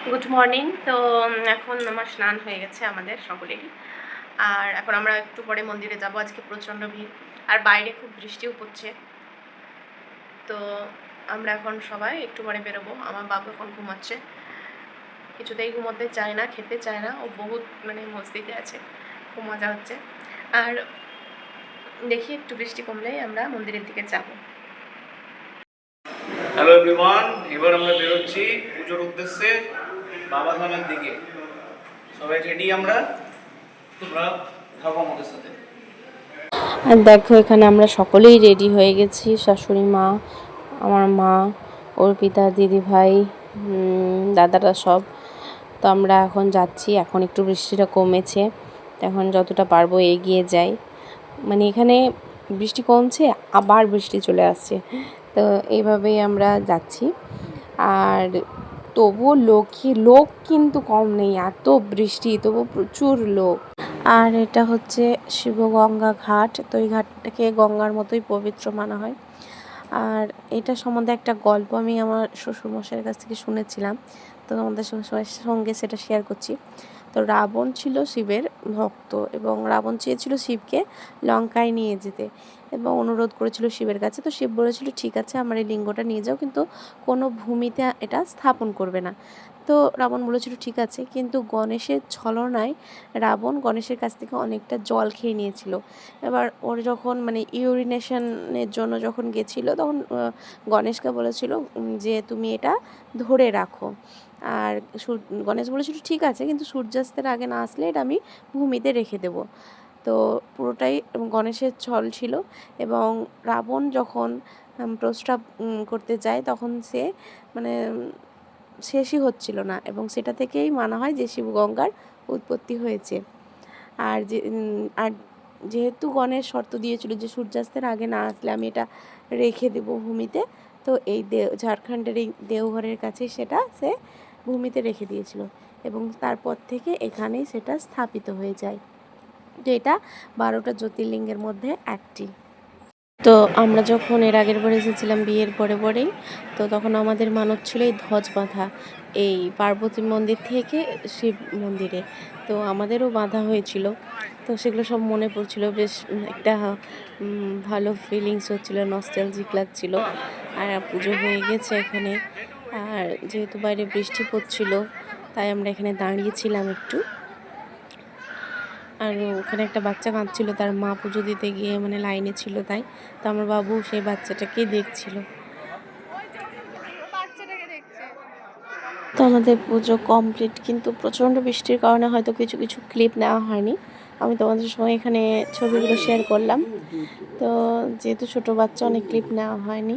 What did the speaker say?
Good morning. তো এখন আমার স্নান হয়ে গেছে আমাদের সকলেরই। আর এখন আমরা একটু পরে মন্দিরে যাব। আজকে প্রচণ্ড ভিড় আর বাইরে খুব বৃষ্টিও পড়ছে। তো আমরা এখন সবাই একটু পরে বেরোবো। আমার বাবু এখন ঘুমাচ্ছে, কিছুতেই ঘুমোতে চায় না, খেতে চায় না। ও বহুত মস্তিতে আছে, খুব মজা হচ্ছে। আর দেখি একটু বৃষ্টি কমলেই আমরা মন্দিরের দিকে যাব। হ্যালো এভরিওয়ান, এবার আমরা বেরোচ্ছি পুজোর উদ্দেশ্যে বাবা ধামের দিকে। সবাই রেডি? আমরা তোমরা থাকো আমাদের সাথে। আর দেখো এখানে আমরা সকলেই রেডি হয়ে গেছি, শাশুড়ি মা, আমার মা, অর্পিতা, দিদিভাই, দাদারা সব। তো আমরা এখন যাচ্ছি। এখন একটু বৃষ্টিটা কমেছে, এখন যতটা পারবো এগিয়ে যাই। এখানে বৃষ্টি কমছে, আবার বৃষ্টি চলে আসছে। তো এইভাবেই আমরা যাচ্ছি। আর তবুও লোক কিন্তু কম নেই, এত বৃষ্টি, তবু প্রচুর লোক। আর এটা হচ্ছে শিবগঙ্গা ঘাট। তো এই ঘাটটাকে গঙ্গার মতোই পবিত্র মানা হয়। আর এটা সম্বন্ধে একটা গল্প আমি আমার শ্বশুরমশাইয়ের কাছ থেকে শুনেছিলাম, তো আমাদের সঙ্গে সেটা শেয়ার করছি। তো রাবণ ছিল শিবের ভক্ত, এবং রাবণ চেয়েছিল শিবকে লঙ্কায় নিয়ে যেতে এবং অনুরোধ করেছিল শিবের কাছে। তো শিব বলেছিল, ঠিক আছে, আমার এই লিঙ্গটা নিয়ে যাও, কিন্তু কোনো ভূমিতে এটা স্থাপন করবে না। তো রাবণ বলেছিল ঠিক আছে, কিন্তু গণেশের ছলনায় রাবণ গণেশের কাছ থেকে অনেকটা জল খেয়ে নিয়েছিল। এবার ওর যখন ইউরিনেশনের জন্য যখন গেছিল, তখন গণেশকে বলেছিল যে তুমি এটা ধরে রাখো। আর গণেশ বলেছিল ঠিক আছে, কিন্তু সূর্যাস্তের আগে না আসলে এটা আমি ভূমিতে রেখে দেব। তো পুরোটাই গণেশের ছল ছিল। এবং রাবণ যখন প্রস্রাব করতে যায়, তখন সে শেষই হচ্ছিল না, এবং সেটা থেকেই মানা হয় যে শিবগঙ্গার উৎপত্তি হয়েছে। আর যেহেতু গণেশ শর্ত দিয়েছিল যে সূর্যাস্তের আগে না আসলে আমি এটা রেখে দেব ভূমিতে, তো এই ঝাড়খণ্ডের এই দেওঘরের কাছে সেটা সে ভূমিতে রেখে দিয়েছিল, এবং তারপর থেকে এখানেই সেটা স্থাপিত হয়ে যায়। তো এটা 12টা জ্যোতির্লিঙ্গের মধ্যে একটি। তো আমরা যখন এর আগের বার এসেছিলাম বিয়ের পরেই, তো তখন আমাদের মানত ছিল এই ধ্বজ বাঁধা, এই পার্বতী মন্দির থেকে শিব মন্দিরে। তো আমাদেরও বাঁধা হয়েছিল। তো সেগুলো সব মনে পড়ছিল, বেশ একটা ভালো ফিলিংস হচ্ছিল, নস্টালজিক লাগছিল। আর পুজো হয়ে গেছে এখানে। আর যেহেতু বাইরে বৃষ্টি পড়ছিল, তাই আমরা এখানে দাঁড়িয়েছিলাম একটু। আর ওখানে একটা বাচ্চা কাঁদছিল, তার মা পুজো দিতে গিয়ে লাইনে ছিল, তাই তো আমার বাবু সেই বাচ্চাটাকেই দেখছিল। তো আমাদের পুজো কমপ্লিট, কিন্তু প্রচণ্ড বৃষ্টির কারণে হয়তো কিছু কিছু ক্লিপ নেওয়া হয়নি। আমি তোমাদের সঙ্গে এখানে ছবিগুলো শেয়ার করলাম। তো যেহেতু ছোটো বাচ্চা, অনেক ক্লিপ নেওয়া হয়নি।